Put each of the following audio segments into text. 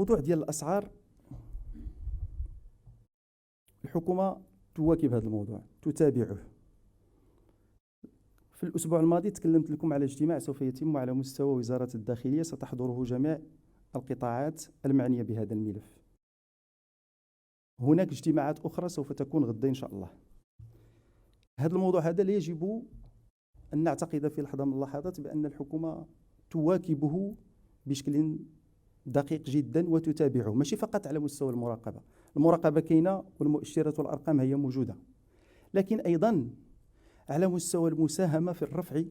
الموضوع ديال الأسعار، الحكومة تواكب هذا الموضوع، تتابعه. في الأسبوع الماضي تكلمت لكم على اجتماع سوف يتم على مستوى وزارة الداخلية، ستحضره جميع القطاعات المعنية بهذا الملف. هناك اجتماعات أخرى سوف تكون غدا إن شاء الله. هذا الموضوع هذا لا يجب أن نعتقد في لحظة من اللحظات بأن الحكومة تواكبه بشكل دقيق جدا وتتابعه، ماشي فقط على مستوى المراقبة. المراقبة كاينة والمؤشرات والأرقام هي موجودة، لكن أيضا على مستوى المساهمة في الرفع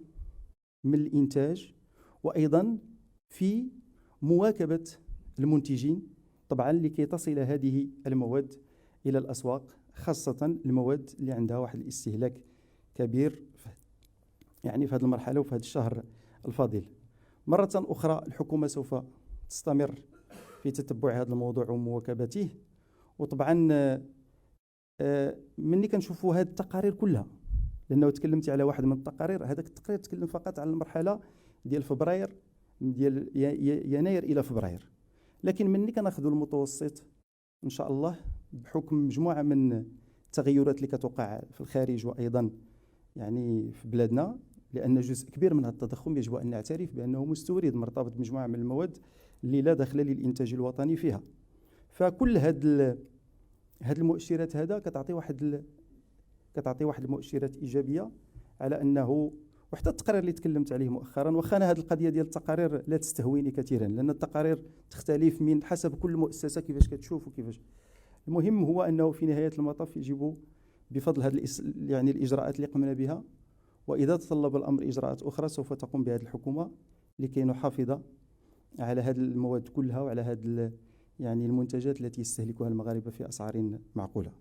من الإنتاج، وأيضا في مواكبة المنتجين طبعا لكي تصل هذه المواد إلى الأسواق، خاصة المواد اللي عندها واحد الاستهلاك كبير يعني في هذه المرحلة وفي هذا الشهر الفاضل. مرة أخرى الحكومة سوف تستمر في تتبع هذا الموضوع ومواكبته. وطبعا مني كنشوفوا هذه التقارير كلها، لأنه تكلمت على واحد من التقارير، هذاك التقرير تكلم فقط على المرحلة ديال فبراير، ديال يناير إلى فبراير، لكن مني كناخذوا المتوسط إن شاء الله بحكم مجموعة من التغيرات اللي كتوقع في الخارج وأيضا يعني في بلادنا، لأن جزء كبير من هذا التضخم يجب أن نعترف بأنه مستورد مرتبط بمجموعة من المواد اللي لا دخل للإنتاج الوطني فيها. فكل هذه المؤشرات هذا كتعطي واحد المؤشرات إيجابية على أنه، وحتى التقرير اللي تكلمت عليه مؤخرا، واخا أنا هذه القضية ديال التقارير لا تستهويني كثيرا، لأن التقارير تختلف من حسب كل مؤسسة كيفاش كتشوف وكيفاش. المهم هو أنه في نهاية المطاف يجب بفضل هذه يعني الإجراءات اللي قمنا بها، وإذا تطلب الأمر إجراءات أخرى سوف تقوم بهذه الحكومة لكي نحافظ على هذه المواد كلها وعلى هذه يعني المنتجات التي يستهلكها المغاربة في أسعار معقولة.